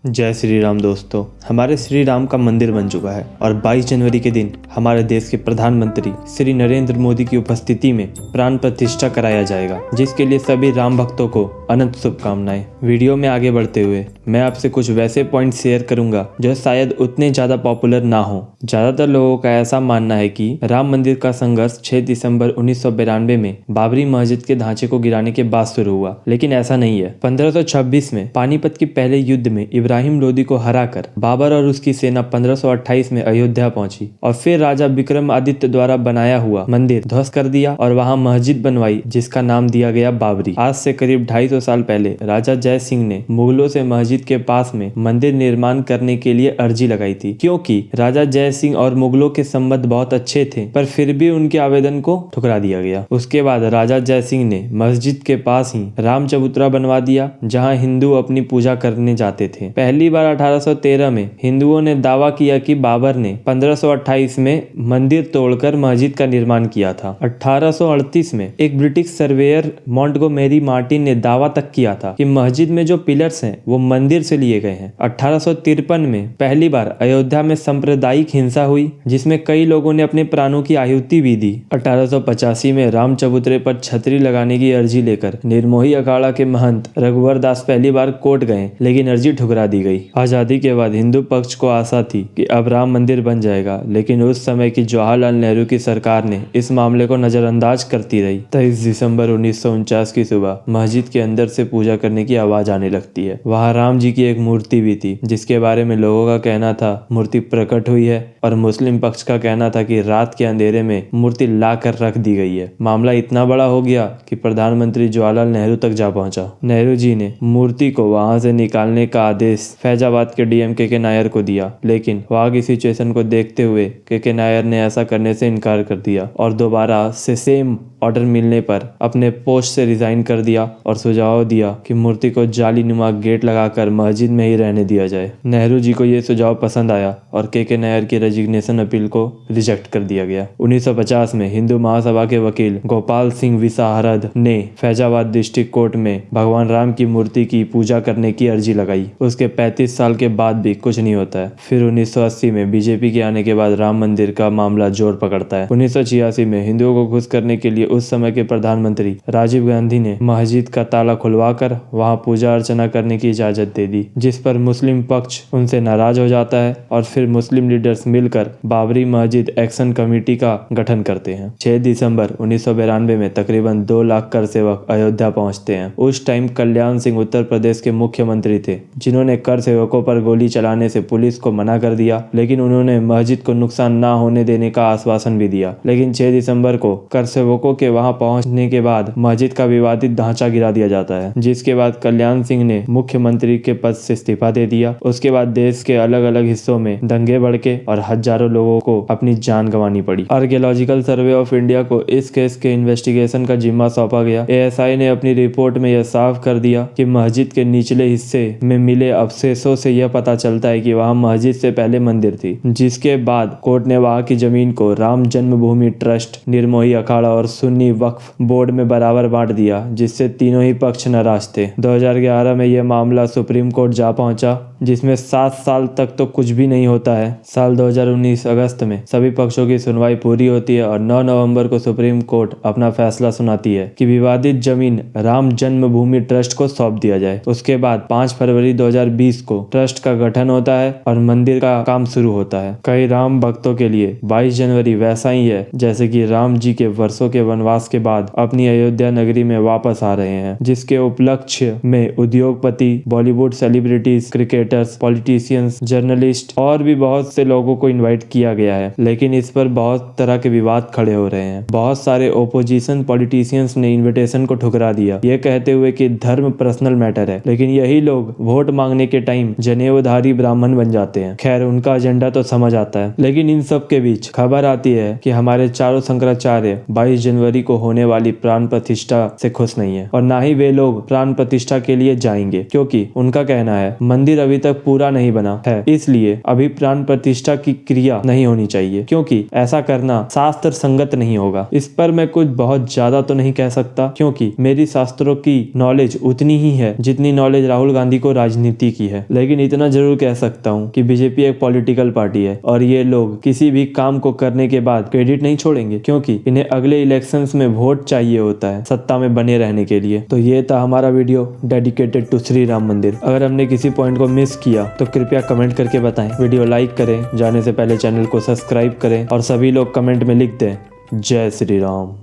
जय श्री राम दोस्तों। हमारे श्री राम का मंदिर बन चुका है और 22 जनवरी के दिन हमारे देश के प्रधानमंत्री श्री नरेंद्र मोदी की उपस्थिति में प्राण प्रतिष्ठा कराया जाएगा, जिसके लिए सभी राम भक्तों को अनंत शुभकामनाएं। वीडियो में आगे बढ़ते हुए मैं आपसे कुछ वैसे पॉइंट शेयर करूंगा जो शायद उतने ज्यादा पॉपुलर ना हो। ज्यादातर लोगों का ऐसा मानना है कि राम मंदिर का संघर्ष 6 दिसंबर 1992 में बाबरी मस्जिद के ढांचे को गिराने के बाद शुरू हुआ, लेकिन ऐसा नहीं है। 1526 में पानीपत के पहले युद्ध में इब्राहिम लोदी को हराकर बाबर और उसकी सेना 1528 में अयोध्या पहुंची और फिर राजा विक्रमादित्य द्वारा बनाया हुआ मंदिर ध्वस्त कर दिया और वहां मस्जिद बनवाई, जिसका नाम दिया गया बाबरी। आज से करीब 250 साल पहले राजा जय सिंह ने मुगलों से मस्जिद के पास में मंदिर निर्माण करने के लिए अर्जी लगाई थी, क्योंकि राजा जय सिंह और मुगलों के संबंध बहुत अच्छे थे, पर फिर भी उनके आवेदन को ठुकरा दिया गया। उसके बाद राजा जय सिंह ने मस्जिद के पास ही राम चबूतरा बनवा दिया, जहां हिंदू अपनी पूजा करने जाते थे। पहली बार 1813 में हिंदुओं ने दावा किया कि बाबर ने 1528 में मंदिर तोड़कर मस्जिद का निर्माण किया था। 1838 में एक ब्रिटिश सर्वेयर मॉन्टगोमेरी मार्टिन ने दावा तक किया था कि मस्जिद में जो पिलर्स हैं वो मंदिर से लिए गए हैं। 1853 में पहली बार अयोध्या में सांप्रदायिक हिंसा हुई, जिसमें कई लोगों ने अपने प्राणों की आहुति भी दी। 1885 में राम चबूतरे पर छतरी लगाने की अर्जी लेकर निर्मोही अखाड़ा के महंत रघुवर दास पहली बार कोर्ट गए, लेकिन अर्जी ठुकरा दी गई। आजादी के बाद हिंदू पक्ष को आशा थी कि अब राम मंदिर बन जाएगा, लेकिन उस समय की जवाहरलाल नेहरू की सरकार ने इस मामले को नजरअंदाज करती रही। 23 दिसंबर 1949 की सुबह मस्जिद के अंदर से पूजा करने की आवाज आने लगती है। वहां राम जी की एक मूर्ति भी थी, जिसके बारे में लोगों का कहना था मूर्ति प्रकट हुई है, और मुस्लिम पक्ष का कहना था कि रात के अंधेरे में मूर्ति ला कर रख दी गई है। मामला इतना बड़ा हो गया कि प्रधानमंत्री जवाहरलाल नेहरू तक जा पहुंचा। नेहरू जी ने मूर्ति को वहां से निकालने का आदेश फैजाबाद के डीएम के नायर को दिया, लेकिन वहां की सिचुएशन को देखते हुए के नायर ने ऐसा करने से इनकार कर दिया और दोबारा से सेम ऑर्डर मिलने पर अपने पोस्ट से रिजाइन कर दिया और सुझाव दिया कि मूर्ति को जाली नुमा गेट लगाकर मस्जिद में ही रहने दिया जाए। नेहरू जी को यह सुझाव पसंद आया और के नायर की रेजिग्नेशन अपील को रिजेक्ट कर दिया गया। 1950 में हिंदू महासभा के वकील गोपाल सिंह विसाहरद ने फैजाबाद डिस्ट्रिक्ट कोर्ट में भगवान राम की मूर्ति की पूजा करने की अर्जी लगाई। उसके 35 साल के बाद भी कुछ नहीं होता है। फिर 1980 में बीजेपी के आने के बाद राम मंदिर का मामला जोर पकड़ता है। 1986 में हिंदुओं को खुश करने के लिए उस समय के प्रधानमंत्री राजीव गांधी ने मस्जिद का ताला खुलवाकर वहां पूजा अर्चना करने की इजाजत दे दी, जिस पर मुस्लिम पक्ष उनसे नाराज हो जाता है और फिर मुस्लिम लीडर्स मिलकर बाबरी मस्जिद एक्शन कमेटी का गठन करते हैं। 6 दिसंबर 1992 में तकरीबन 2 लाख कर सेवक अयोध्या पहुंचते हैं। उस टाइम कल्याण सिंह उत्तर प्रदेश के मुख्यमंत्री थे, जिन्होंने कर सेवकों पर गोली चलाने से पुलिस को मना कर दिया, लेकिन उन्होंने मस्जिद को नुकसान ना होने देने का आश्वासन भी दिया। लेकिन 6 दिसंबर को कर सेवकों के वहां पहुंचने के बाद मस्जिद का विवादित ढांचा गिरा दिया जाता है, जिसके बाद कल्याण सिंह ने मुख्यमंत्री के पद से इस्तीफा दे दिया। उसके बाद देश के अलग अलग हिस्सों में दंगे भड़के और हजारों लोगों को अपनी जान गंवानी पड़ी। आर्कियोलॉजिकल सर्वे ऑफ इंडिया को इस केस के इन्वेस्टिगेशन का जिम्मा सौंपा गया। एएसआई ने अपनी रिपोर्ट में यह साफ कर दिया कि मस्जिद के निचले हिस्से में मिले अवशेषों से यह पता चलता है कि वहां मस्जिद से पहले मंदिर थी, जिसके बाद कोर्ट ने वहां की जमीन को राम जन्मभूमि ट्रस्ट, निर्मोही अखाड़ा और सुन्नी वक्फ बोर्ड में बराबर बांट दिया, जिससे तीनों ही पक्ष नाराज थे। 2011 में यह मामला सुप्रीम कोर्ट जा पहुंचा, जिसमें 7 साल तक तो कुछ भी नहीं होता है। साल 2019 अगस्त में सभी पक्षों की सुनवाई पूरी होती है और 9 नवंबर को सुप्रीम कोर्ट अपना फैसला सुनाती है कि विवादित जमीन राम जन्मभूमि ट्रस्ट को सौंप दिया जाए। उसके बाद 5 फरवरी 2020 को ट्रस्ट का गठन होता है और मंदिर का काम शुरू होता है। कई राम भक्तों के लिए 22 जनवरी वैसा ही है जैसे कि राम जी के वर्षों के वनवास के बाद अपनी अयोध्या नगरी में वापस आ रहे हैं, जिसके उपलक्ष्य में उद्योगपति, Bollywood celebrities, cricketers, politicians, journalist और भी बहुत से लोगों को इनवाइट किया गया है। लेकिन इस पर बहुत तरह के विवाद खड़े हो रहे हैं। बहुत सारे ओपोजिशन पॉलिटिशियंस ने इनविटेशन को ठुकरा दिया, ये कहते हुए कि धर्म पर्सनल मैटर है, लेकिन यही लोग वोट मांगने के टाइम जनेऊधारी ब्राह्मण बन जाते हैं। खैर, उनका एजेंडा तो समझ आता है। लेकिन इन सब के बीच खबर आती है कि हमारे चारों शंकराचार्य 22 जनवरी को होने वाली प्राण प्रतिष्ठा से खुश नहीं है और ना ही वे लोग प्राण प्रतिष्ठा के लिए जाएंगे, क्योंकि उनका कहना है मंदिर अभी अभी तक पूरा नहीं बना है, इसलिए अभी प्राण प्रतिष्ठा की क्रिया नहीं होनी चाहिए, क्योंकि ऐसा करना शास्त्र संगत नहीं होगा। इस पर मैं कुछ बहुत ज्यादा तो नहीं कह सकता, क्योंकि मेरी शास्त्रों की नॉलेज उतनी ही है जितनी नॉलेज राहुल गांधी को राजनीति की है। लेकिन इतना जरूर कह सकता हूँ कि बीजेपी एक पॉलिटिकल पार्टी है और ये लोग किसी भी काम को करने के बाद क्रेडिट नहीं छोड़ेंगे, क्योंकि इन्हें अगले इलेक्शंस में वोट चाहिए होता है सत्ता में बने रहने के लिए। तो ये था हमारा video dedicated to Shri Ram Mandir. अगर हमने किसी पॉइंट को मिस किया तो कृपया कमेंट करके बताएं। वीडियो लाइक करें, जाने से पहले चैनल को सब्सक्राइब करें और सभी लोग कमेंट में लिख दें जय श्री राम।